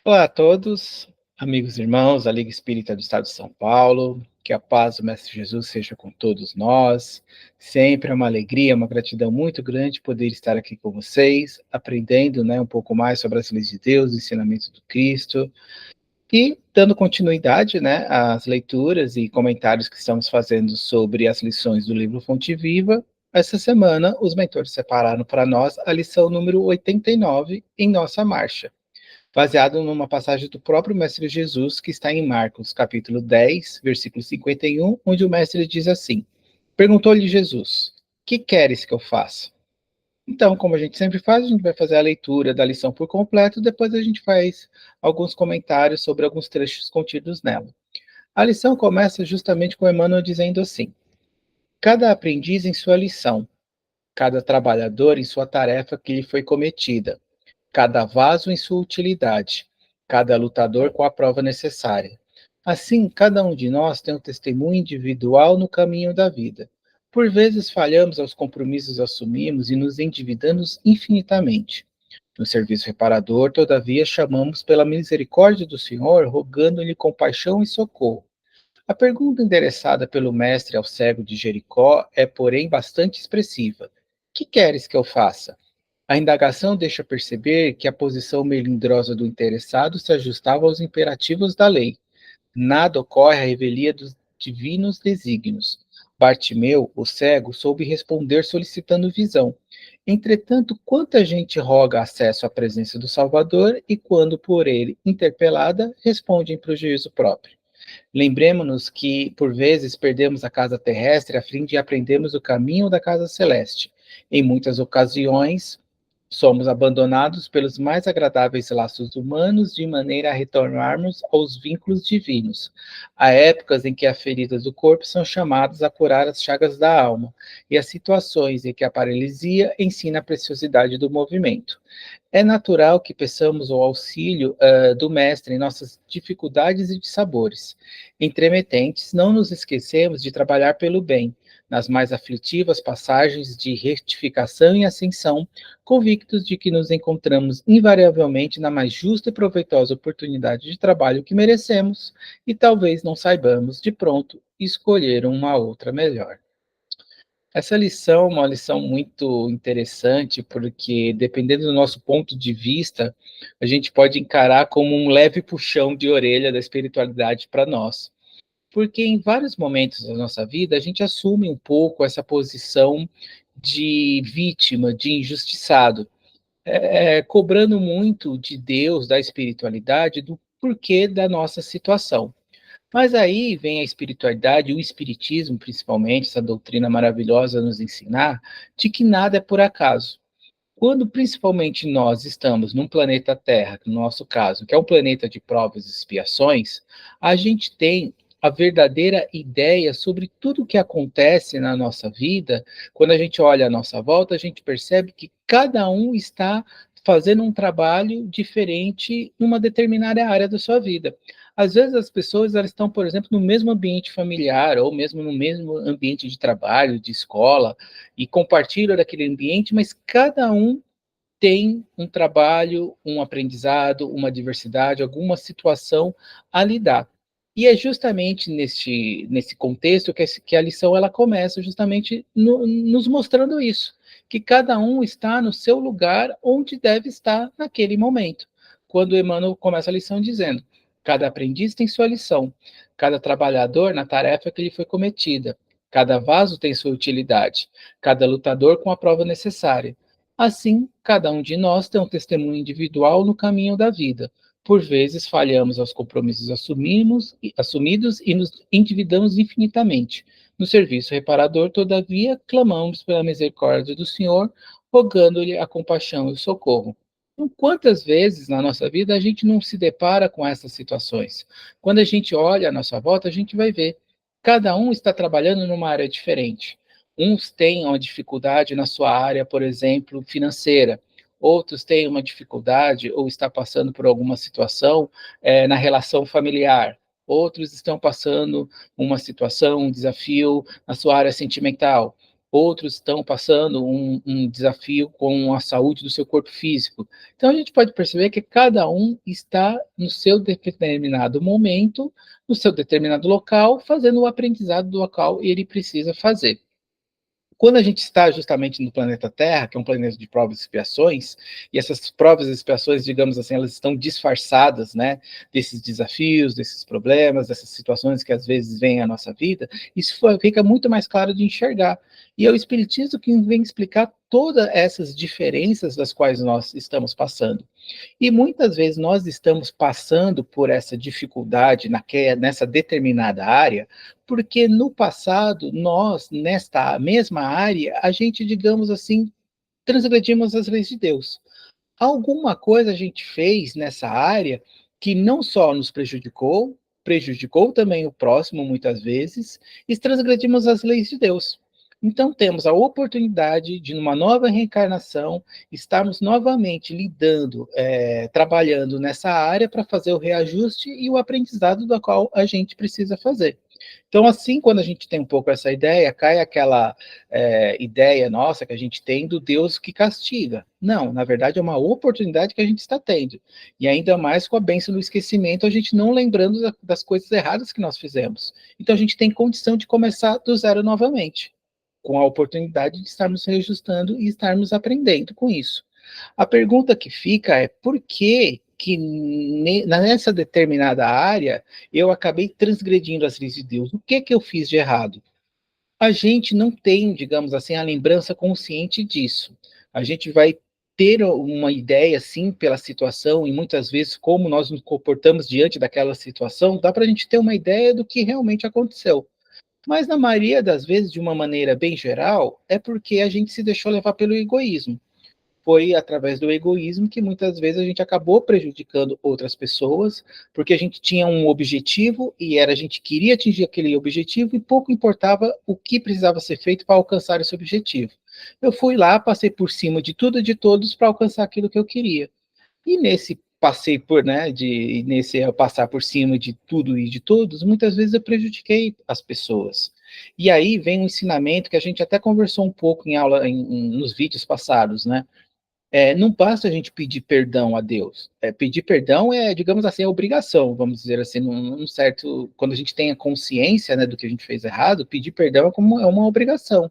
Olá a todos, amigos e irmãos da Liga Espírita do Estado de São Paulo, que a paz do Mestre Jesus seja com todos nós. Sempre é uma alegria, uma gratidão muito grande poder estar aqui com vocês, aprendendo, um pouco mais sobre as leis de Deus, o ensinamento do Cristo, e dando continuidade, às leituras e comentários que estamos fazendo sobre as lições do livro Fonte Viva. Essa semana, os mentores separaram para nós a lição número 89 em nossa marcha, baseado numa passagem do próprio Mestre Jesus, que está em Marcos, capítulo 10, versículo 51, onde o Mestre diz assim: perguntou-lhe Jesus: que queres que eu faça? Então, como a gente sempre faz, a gente vai fazer a leitura da lição por completo, depois a gente faz alguns comentários sobre alguns trechos contidos nela. A lição começa justamente com Emmanuel dizendo assim: cada aprendiz em sua lição, cada trabalhador em sua tarefa que lhe foi cometida, cada vaso em sua utilidade, cada lutador com a prova necessária. Assim, cada um de nós tem um testemunho individual no caminho da vida. Por vezes falhamos aos compromissos que assumimos e nos endividamos infinitamente. No serviço reparador, todavia, chamamos pela misericórdia do Senhor, rogando-lhe compaixão e socorro. A pergunta endereçada pelo mestre ao cego de Jericó é, porém, bastante expressiva: que queres que eu faça? A indagação deixa perceber que a posição melindrosa do interessado se ajustava aos imperativos da lei. Nada ocorre à revelia dos divinos desígnios. Bartimeu, o cego, soube responder solicitando visão. Entretanto, quanta gente roga acesso à presença do Salvador e, quando por ele interpelada, responde em prejuízo próprio. Lembremos-nos que, por vezes, perdemos a casa terrestre a fim de aprendermos o caminho da casa celeste. Em muitas ocasiões, somos abandonados pelos mais agradáveis laços humanos de maneira a retornarmos aos vínculos divinos. Há épocas em que as feridas do corpo são chamadas a curar as chagas da alma, e há situações em que a paralisia ensina a preciosidade do movimento. É natural que peçamos o auxílio do Mestre em nossas dificuldades e dissabores. Entremetentes, não nos esquecemos de trabalhar pelo bem, nas mais aflitivas passagens de retificação e ascensão, convictos de que nos encontramos invariavelmente na mais justa e proveitosa oportunidade de trabalho que merecemos, e talvez não saibamos, de pronto, escolher uma outra melhor. Essa lição é uma lição muito interessante, porque dependendo do nosso ponto de vista, a gente pode encarar como um leve puxão de orelha da espiritualidade para nós. Porque em vários momentos da nossa vida, a gente assume um pouco essa posição de vítima, de injustiçado, cobrando muito de Deus, da espiritualidade, do porquê da nossa situação. Mas aí vem a espiritualidade, o espiritismo, principalmente, essa doutrina maravilhosa nos ensinar de que nada é por acaso. Quando principalmente nós estamos num planeta Terra, no nosso caso, que é um planeta de provas e expiações, a gente tem a verdadeira ideia sobre tudo o que acontece na nossa vida. Quando a gente olha à nossa volta, a gente percebe que cada um está fazendo um trabalho diferente numa determinada área da sua vida. Às vezes as pessoas elas estão, por exemplo, no mesmo ambiente familiar ou mesmo no mesmo ambiente de trabalho, de escola, e compartilham daquele ambiente, mas cada um tem um trabalho, um aprendizado, uma diversidade, alguma situação a lidar. E é justamente nesse contexto que a lição ela começa justamente nos mostrando isso, que cada um está no seu lugar onde deve estar naquele momento. Quando Emmanuel começa a lição dizendo: cada aprendiz tem sua lição, cada trabalhador na tarefa que lhe foi cometida, cada vaso tem sua utilidade, cada lutador com a prova necessária. Assim, cada um de nós tem um testemunho individual no caminho da vida. Por vezes falhamos aos compromissos assumidos e nos endividamos infinitamente. No serviço reparador, todavia, clamamos pela misericórdia do Senhor, rogando-lhe a compaixão e o socorro. Então, quantas vezes na nossa vida a gente não se depara com essas situações? Quando a gente olha à nossa volta, a gente vai ver. Cada um está trabalhando numa área diferente. Uns têm uma dificuldade na sua área, por exemplo, financeira. Outros têm uma dificuldade ou está passando por alguma situação na relação familiar. Outros estão passando uma situação, um desafio na sua área sentimental. outros estão passando um desafio com a saúde do seu corpo físico. Então, a gente pode perceber que cada um está no seu determinado momento, no seu determinado local, fazendo o aprendizado do local ele precisa fazer. Quando a gente está justamente no planeta Terra, que é um planeta de provas e expiações, e essas provas e expiações, digamos assim, elas estão disfarçadas, né, desses desafios, desses problemas, dessas situações que às vezes vêm à nossa vida, isso fica muito mais claro de enxergar. E é o Espiritismo que vem explicar todas essas diferenças das quais nós estamos passando. E muitas vezes nós estamos passando por essa dificuldade nessa determinada área, porque no passado, nós, nesta mesma área, a gente, digamos assim, transgredimos as leis de Deus. Alguma coisa a gente fez nessa área que não só nos prejudicou, prejudicou também o próximo, muitas vezes, e transgredimos as leis de Deus. Então, temos a oportunidade de, numa nova reencarnação, estarmos novamente lidando, trabalhando nessa área para fazer o reajuste e o aprendizado do qual a gente precisa fazer. Então, assim, quando a gente tem um pouco essa ideia, cai aquela ideia nossa que a gente tem do Deus que castiga. Não, na verdade é uma oportunidade que a gente está tendo. E ainda mais com a bênção do esquecimento, a gente não lembrando das coisas erradas que nós fizemos. Então, a gente tem condição de começar do zero novamente, com a oportunidade de estarmos reajustando e estarmos aprendendo com isso. A pergunta que fica é por que nessa determinada área eu acabei transgredindo as leis de Deus? O que eu fiz de errado? A gente não tem, digamos assim, a lembrança consciente disso. A gente vai ter uma ideia, sim, pela situação, e muitas vezes como nós nos comportamos diante daquela situação, dá para a gente ter uma ideia do que realmente aconteceu. Mas na maioria das vezes, de uma maneira bem geral, é porque a gente se deixou levar pelo egoísmo. Foi através do egoísmo que muitas vezes a gente acabou prejudicando outras pessoas, porque a gente tinha um objetivo e a gente queria atingir aquele objetivo e pouco importava o que precisava ser feito para alcançar esse objetivo. Eu fui lá, passei por cima de tudo e de todos para alcançar aquilo que eu queria. E nesse passei por, né, nesse passar por cima de tudo e de todos, muitas vezes eu prejudiquei as pessoas. E aí vem um ensinamento que a gente até conversou um pouco em aula, nos vídeos passados, né? Não basta a gente pedir perdão a Deus. Pedir perdão é, digamos assim, a obrigação, vamos dizer assim, num certo. Quando a gente tem a consciência, né, do que a gente fez errado, pedir perdão é uma obrigação.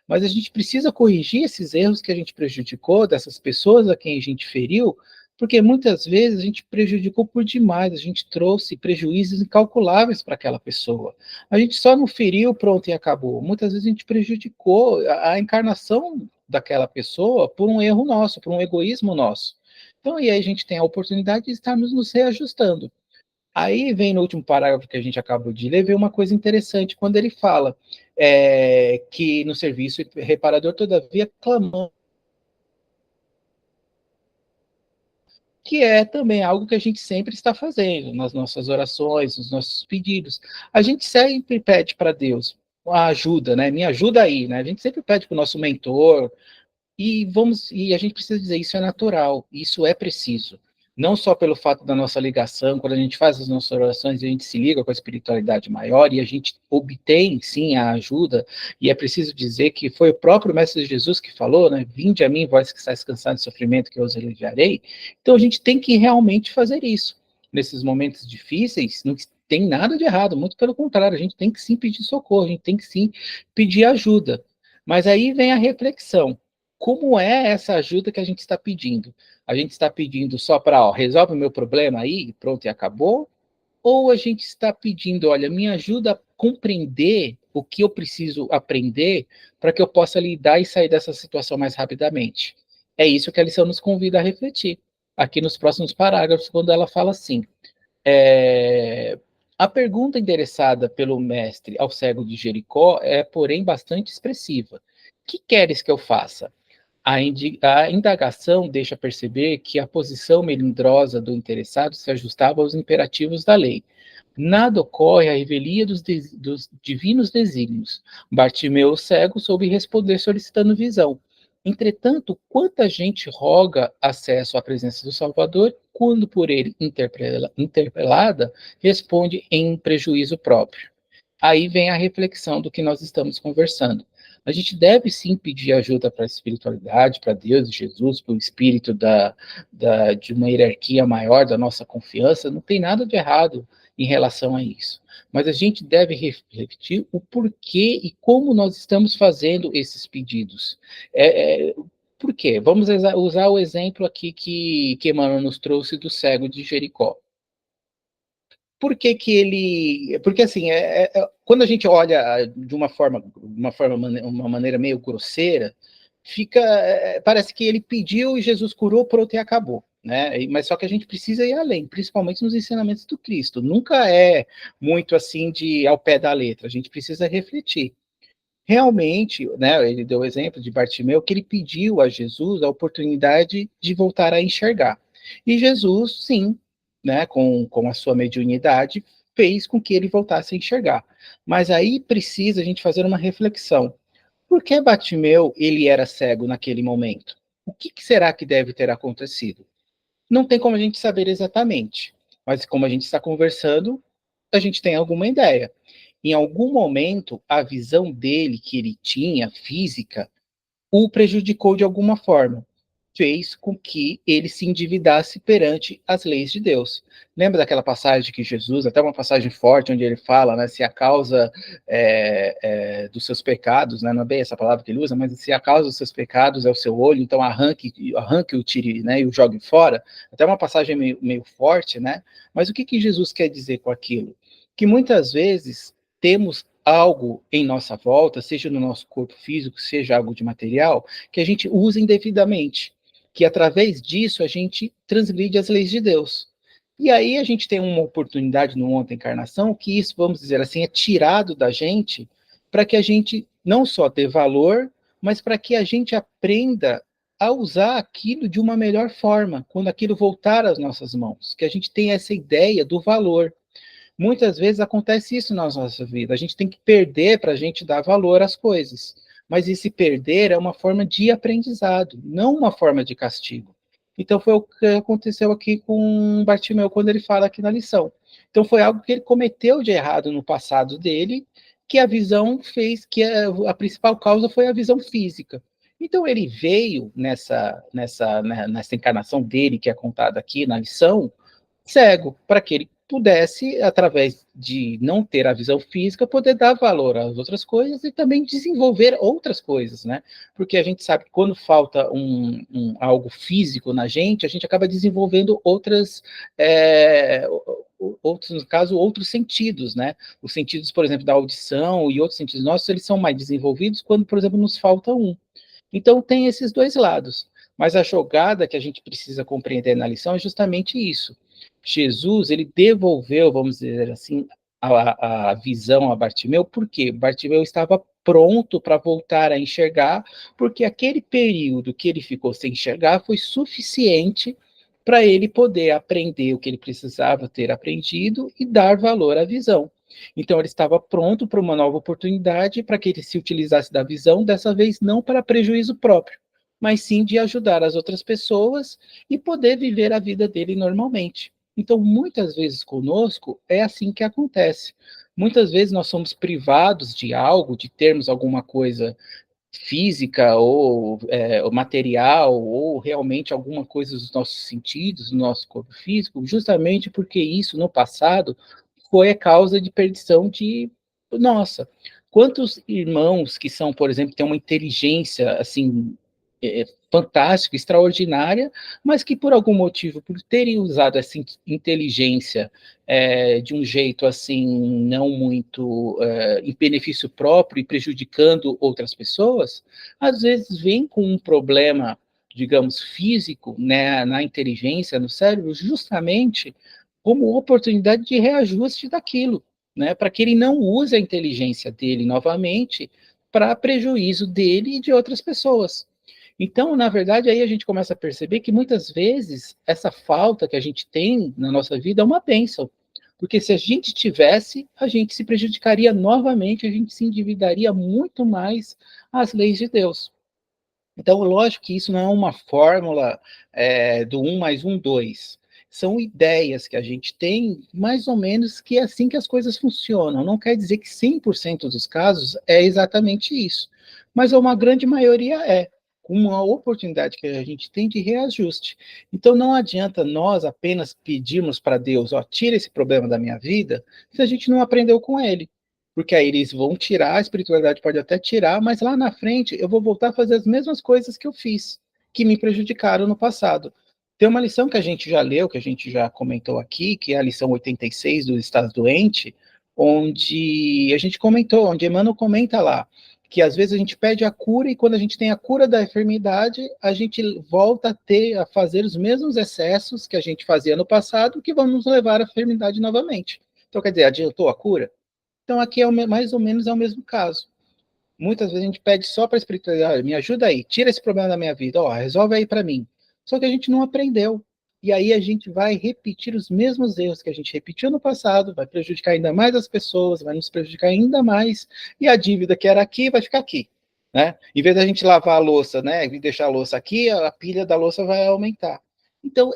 Mas a gente precisa corrigir esses erros que a gente prejudicou, dessas pessoas a quem a gente feriu, porque muitas vezes a gente prejudicou por demais, a gente trouxe prejuízos incalculáveis para aquela pessoa. A gente só não feriu, pronto, e acabou. Muitas vezes a gente prejudicou a encarnação daquela pessoa por um erro nosso, por um egoísmo nosso. Então, e aí a gente tem a oportunidade de estarmos nos reajustando. Aí vem no último parágrafo que a gente acabou de ler, vem uma coisa interessante, quando ele fala que no serviço reparador, todavia, clamamos, que é também algo que a gente sempre está fazendo nas nossas orações, nos nossos pedidos. A gente sempre pede para Deus a ajuda, né? Me ajuda aí, né? A gente sempre pede para o nosso mentor, e a gente precisa dizer, isso é natural, isso é preciso. Não só pelo fato da nossa ligação, quando a gente faz as nossas orações, a gente se liga com a espiritualidade maior e a gente obtém, sim, a ajuda, e é preciso dizer que foi o próprio Mestre Jesus que falou, né, vinde a mim, vós que estáis cansados de sofrimento, que eu os aliviarei. Então a gente tem que realmente fazer isso. Nesses momentos difíceis, não tem nada de errado, muito pelo contrário, a gente tem que sim pedir socorro, a gente tem que sim pedir ajuda. Mas aí vem a reflexão, como é essa ajuda que a gente está pedindo? A gente está pedindo só para, resolve o meu problema aí, pronto, e acabou? Ou a gente está pedindo, olha, me ajuda a compreender o que eu preciso aprender para que eu possa lidar e sair dessa situação mais rapidamente? É isso que a lição nos convida a refletir, aqui nos próximos parágrafos, quando ela fala assim, a pergunta endereçada pelo mestre ao cego de Jericó é, porém, bastante expressiva. Que queres que eu faça? A indagação deixa perceber que a posição melindrosa do interessado se ajustava aos imperativos da lei. Nada ocorre à revelia dos divinos desígnios. Bartimeu, o cego, soube responder solicitando visão. Entretanto, quanta gente roga acesso à presença do Salvador, quando por ele interpelada, responde em prejuízo próprio. Aí vem a reflexão do que nós estamos conversando. A gente deve sim pedir ajuda para a espiritualidade, para Deus, Jesus, para o espírito de uma hierarquia maior da nossa confiança, não tem nada de errado em relação a isso. Mas a gente deve refletir o porquê e como nós estamos fazendo esses pedidos. Por quê? Vamos usar o exemplo aqui que Emmanuel nos trouxe do cego de Jericó. Por que que ele... Porque, assim, quando a gente olha de uma maneira meio grosseira, parece que ele pediu e Jesus curou, pronto, e acabou. Né? Mas só que a gente precisa ir além, principalmente nos ensinamentos do Cristo. Nunca é muito assim ao pé da letra. A gente precisa refletir. Realmente, né, ele deu o exemplo de Bartimeu, que ele pediu a Jesus a oportunidade de voltar a enxergar. E Jesus, sim, né, com a sua mediunidade, fez com que ele voltasse a enxergar. Mas aí precisa a gente fazer uma reflexão. Por que Bartimeu ele era cego naquele momento? O que será que deve ter acontecido? Não tem como a gente saber exatamente, mas como a gente está conversando, a gente tem alguma ideia. Em algum momento, a visão dele que ele tinha, física, o prejudicou de alguma forma. Fez com que ele se endividasse perante as leis de Deus. Lembra daquela passagem que Jesus, até uma passagem forte, onde ele fala, né, se a causa dos seus pecados, né, não é bem essa palavra que ele usa, mas se a causa dos seus pecados é o seu olho, então arranque o tire, né, e o jogue fora. Até uma passagem meio forte, né? Mas o que Jesus quer dizer com aquilo? Que muitas vezes temos algo em nossa volta, seja no nosso corpo físico, seja algo de material, que a gente usa indevidamente, que através disso a gente transgride as leis de Deus. E aí a gente tem uma oportunidade no outra encarnação que isso, vamos dizer assim, é tirado da gente para que a gente não só dê valor, mas para que a gente aprenda a usar aquilo de uma melhor forma, quando aquilo voltar às nossas mãos, que a gente tenha essa ideia do valor. Muitas vezes acontece isso na nossa vida. A gente tem que perder para a gente dar valor às coisas. Mas esse perder é uma forma de aprendizado, não uma forma de castigo. Então foi o que aconteceu aqui com Bartimeu quando ele fala aqui na lição. Então foi algo que ele cometeu de errado no passado dele, que a visão fez, que a principal causa foi a visão física. Então ele veio nessa encarnação dele, que é contada aqui na lição, cego, para que ele pudesse, através de não ter a visão física, poder dar valor às outras coisas e também desenvolver outras coisas, né? Porque a gente sabe que quando falta algo físico na gente, a gente acaba desenvolvendo outros, no caso, outros sentidos, né? Os sentidos, por exemplo, da audição e outros sentidos nossos, eles são mais desenvolvidos quando, por exemplo, nos falta um. Então, tem esses dois lados. Mas a jogada que a gente precisa compreender na lição é justamente isso. Jesus, ele devolveu, vamos dizer assim, a visão a Bartimeu, porque Bartimeu estava pronto para voltar a enxergar, porque aquele período que ele ficou sem enxergar foi suficiente para ele poder aprender o que ele precisava ter aprendido e dar valor à visão. Então, ele estava pronto para uma nova oportunidade, para que ele se utilizasse da visão, dessa vez não para prejuízo próprio, mas sim de ajudar as outras pessoas e poder viver a vida dele normalmente. Então, muitas vezes conosco é assim que acontece. Muitas vezes nós somos privados de algo, de termos alguma coisa física ou material, ou realmente alguma coisa dos nossos sentidos, do nosso corpo físico, justamente porque isso no passado foi a causa de perdição de nossa. Quantos irmãos que são, por exemplo, têm uma inteligência assim fantástica, extraordinária, mas que por algum motivo, por terem usado essa inteligência de um jeito assim não muito em benefício próprio e prejudicando outras pessoas, às vezes vem com um problema, digamos, físico, né, na inteligência, no cérebro, justamente como oportunidade de reajuste daquilo, né, para que ele não use a inteligência dele novamente para prejuízo dele e de outras pessoas. Então, na verdade, aí a gente começa a perceber que muitas vezes essa falta que a gente tem na nossa vida é uma bênção. Porque se a gente tivesse, a gente se prejudicaria novamente, a gente se endividaria muito mais às leis de Deus. Então, lógico que isso não é uma fórmula do 1 mais 1, 2. São ideias que a gente tem, mais ou menos, que é assim que as coisas funcionam. Não quer dizer que 100% dos casos é exatamente isso. mas uma grande maioria é uma oportunidade que a gente tem de reajuste. Então não adianta nós apenas pedirmos para Deus, ó, tira esse problema da minha vida, se a gente não aprendeu com ele. Porque aí eles vão tirar, a espiritualidade pode até tirar, mas lá na frente eu vou voltar a fazer as mesmas coisas que eu fiz, que me prejudicaram no passado. Tem uma lição que a gente já leu, que a gente já comentou aqui, que é a lição 86 do Estado Doente, onde a gente comentou, onde Emmanuel comenta lá, que às vezes a gente pede a cura e quando a gente tem a cura da enfermidade, a gente volta a fazer os mesmos excessos que a gente fazia no passado, que vão nos levar à enfermidade novamente. Então, quer dizer, adiantou a cura? Então, aqui é mais ou menos é o mesmo caso. Muitas vezes a gente pede só para a espiritualidade, me ajuda aí, tira esse problema da minha vida, ó, resolve aí para mim. Só que a gente não aprendeu. E aí a gente vai repetir os mesmos erros que a gente repetiu no passado, vai prejudicar ainda mais as pessoas, vai nos prejudicar ainda mais, e a dívida que era aqui vai ficar aqui. Né? Em vez da gente lavar a louça, né, e deixar a louça aqui, a pilha da louça vai aumentar. Então,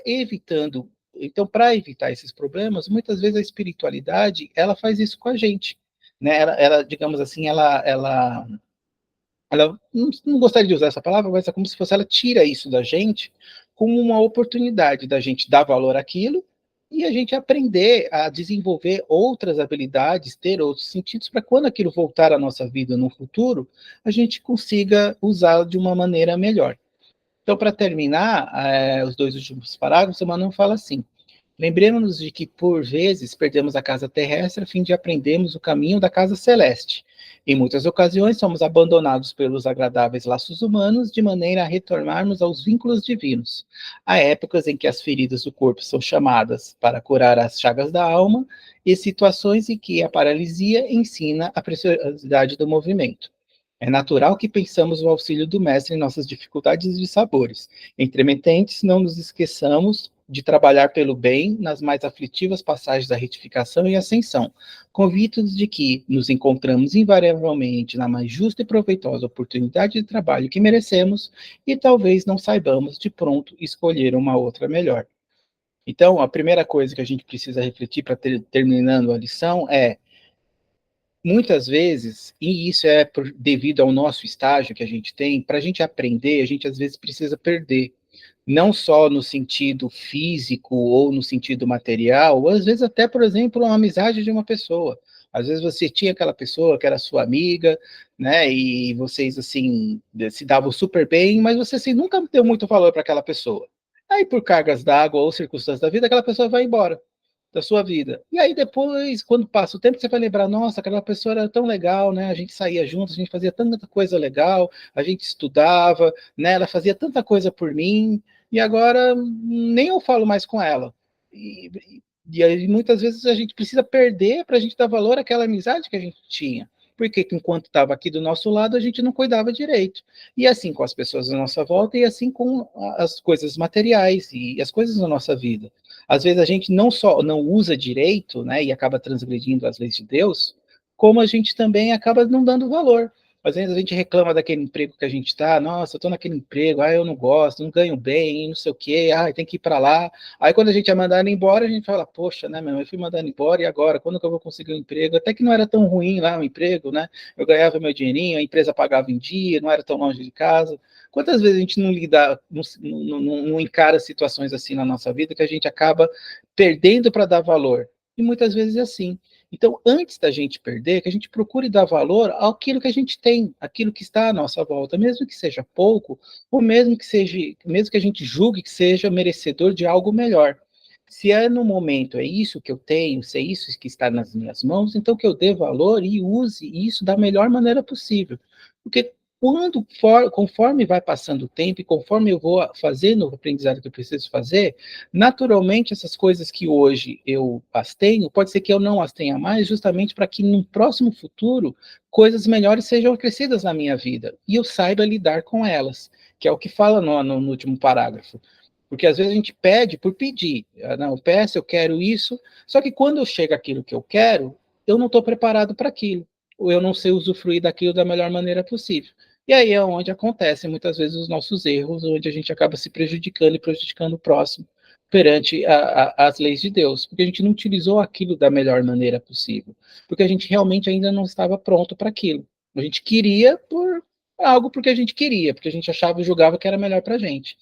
para evitar esses problemas, muitas vezes a espiritualidade, ela faz isso com a gente, né? Ela digamos assim, ela não gostaria de usar essa palavra, mas é como se fosse ela tira isso da gente como uma oportunidade da gente dar valor àquilo e a gente aprender a desenvolver outras habilidades, ter outros sentidos, para quando aquilo voltar à nossa vida no futuro, a gente consiga usá-lo de uma maneira melhor. Então, para terminar, os dois últimos parágrafos, o Manuel fala assim: lembremos-nos de que, por vezes, perdemos a casa terrestre a fim de aprendermos o caminho da casa celeste. Em muitas ocasiões, somos abandonados pelos agradáveis laços humanos, de maneira a retornarmos aos vínculos divinos. Há épocas em que as feridas do corpo são chamadas para curar as chagas da alma, e situações em que a paralisia ensina a preciosidade do movimento. É natural que pensamos no auxílio do Mestre em nossas dificuldades e sabores. Entremetentes, não nos esqueçamos de trabalhar pelo bem nas mais aflitivas passagens da retificação e ascensão, convictos de que nos encontramos invariavelmente na mais justa e proveitosa oportunidade de trabalho que merecemos e talvez não saibamos de pronto escolher uma outra melhor. Então, a primeira coisa que a gente precisa refletir para terminando a lição é muitas vezes, e isso é devido ao nosso estágio que a gente tem, para a gente aprender, a gente às vezes precisa perder. Não só no sentido físico ou no sentido material, ou às vezes até, por exemplo, uma amizade de uma pessoa. Às vezes você tinha aquela pessoa que era sua amiga, né, e vocês, assim, se davam super bem, mas você, assim, nunca deu muito valor para aquela pessoa. Aí, por cargas d'água ou circunstâncias da vida, aquela pessoa vai embora da sua vida. E aí depois, quando passa o tempo, você vai lembrar, nossa, aquela pessoa era tão legal, né? A gente saía juntos, a gente fazia tanta coisa legal, a gente estudava, né? Ela fazia tanta coisa por mim, e agora nem eu falo mais com ela. E aí muitas vezes a gente precisa perder para a gente dar valor àquela amizade que a gente tinha. Porque enquanto estava aqui do nosso lado, a gente não cuidava direito. E assim com as pessoas à nossa volta, e assim com as coisas materiais e as coisas da nossa vida. Às vezes a gente não só não usa direito, né, e acaba transgredindo as leis de Deus, como a gente também acaba não dando valor. Às vezes a gente reclama daquele emprego que a gente está, nossa, eu estou naquele emprego, eu não gosto, não ganho bem, não sei o quê, tem que ir para lá. Aí quando a gente é mandado embora, a gente fala, poxa, né, meu, eu fui mandado embora, e agora? Quando que eu vou conseguir um emprego? Até que não era tão ruim lá o emprego, né? Eu ganhava meu dinheirinho, a empresa pagava em dia, não era tão longe de casa. Quantas vezes a gente não lida, não encara situações assim na nossa vida que a gente acaba perdendo para dar valor? E muitas vezes é assim. Então, antes da gente perder, que a gente procure dar valor àquilo que a gente tem, aquilo que está à nossa volta, mesmo que seja pouco, ou mesmo que a gente julgue que seja merecedor de algo melhor. Se é no momento, é isso que eu tenho, se é isso que está nas minhas mãos, então que eu dê valor e use isso da melhor maneira possível. Porque conforme vai passando o tempo e conforme eu vou fazendo o aprendizado que eu preciso fazer, naturalmente essas coisas que hoje eu as tenho, pode ser que eu não as tenha mais, justamente para que no próximo futuro coisas melhores sejam acrescidas na minha vida e eu saiba lidar com elas, que é o que fala no último parágrafo. Porque às vezes a gente pede por pedir, não, eu peço, eu quero isso, só que quando chega aquilo que eu quero, eu não estou preparado para aquilo, ou eu não sei usufruir daquilo da melhor maneira possível. E aí é onde acontecem muitas vezes os nossos erros, onde a gente acaba se prejudicando e prejudicando o próximo perante as leis de Deus, porque a gente não utilizou aquilo da melhor maneira possível, porque a gente realmente ainda não estava pronto para aquilo. A gente queria algo porque a gente queria, porque a gente achava e julgava que era melhor para a gente.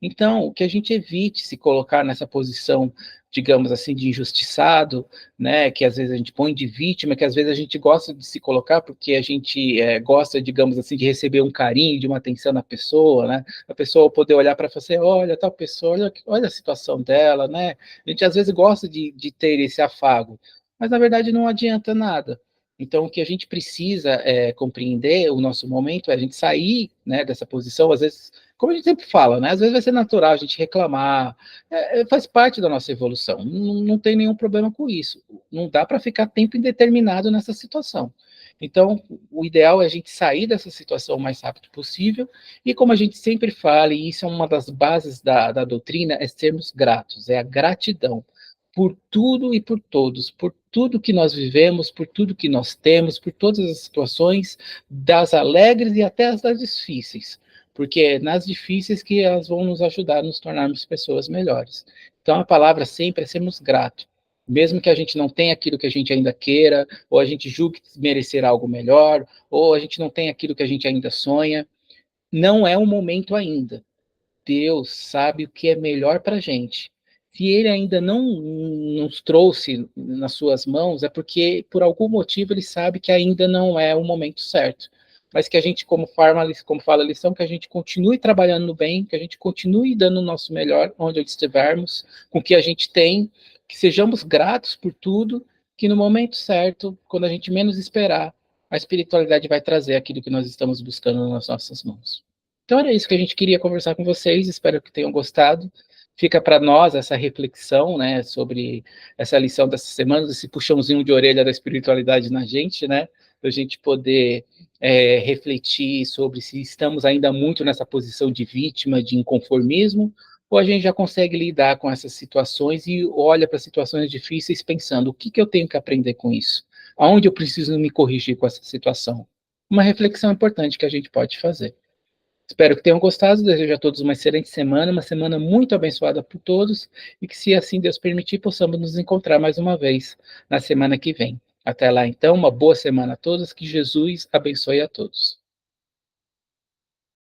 Então, que a gente evite se colocar nessa posição, digamos assim, de injustiçado, né, que às vezes a gente põe de vítima, que às vezes a gente gosta de se colocar porque a gente gosta, digamos assim, de receber um carinho, de uma atenção na pessoa, né, a pessoa poder olhar para você, olha, tal pessoa, olha a situação dela, né, a gente às vezes gosta de ter esse afago, mas na verdade não adianta nada. Então, o que a gente precisa compreender, o nosso momento, é a gente sair, né, dessa posição, às vezes, como a gente sempre fala, né, às vezes vai ser natural a gente reclamar, faz parte da nossa evolução, não tem nenhum problema com isso, não dá para ficar tempo indeterminado nessa situação. Então, o ideal é a gente sair dessa situação o mais rápido possível, e como a gente sempre fala, e isso é uma das bases da doutrina, é sermos gratos, é a gratidão por tudo e por todos, por tudo que nós vivemos, por tudo que nós temos, por todas as situações, das alegres e até as das difíceis, porque é nas difíceis que elas vão nos ajudar a nos tornarmos pessoas melhores. Então a palavra sempre é sermos gratos, mesmo que a gente não tenha aquilo que a gente ainda queira, ou a gente julgue merecer algo melhor, ou a gente não tenha aquilo que a gente ainda sonha, não é o momento ainda. Deus sabe o que é melhor para a gente. Se ele ainda não nos trouxe nas suas mãos, é porque, por algum motivo, ele sabe que ainda não é o momento certo. Mas que a gente, como fala a lição, que a gente continue trabalhando no bem, que a gente continue dando o nosso melhor onde estivermos, com o que a gente tem, que sejamos gratos por tudo, que no momento certo, quando a gente menos esperar, a espiritualidade vai trazer aquilo que nós estamos buscando nas nossas mãos. Então era isso que a gente queria conversar com vocês, espero que tenham gostado. Fica para nós essa reflexão, né, sobre essa lição dessa semana, esse puxãozinho de orelha da espiritualidade na gente, né, para a gente poder refletir sobre se estamos ainda muito nessa posição de vítima, de inconformismo, ou a gente já consegue lidar com essas situações e olha para situações difíceis pensando, o que, que eu tenho que aprender com isso? Aonde eu preciso me corrigir com essa situação? Uma reflexão importante que a gente pode fazer. Espero que tenham gostado, desejo a todos uma excelente semana, uma semana muito abençoada por todos, e que, se assim Deus permitir, possamos nos encontrar mais uma vez na semana que vem. Até lá, então, uma boa semana a todos, que Jesus abençoe a todos.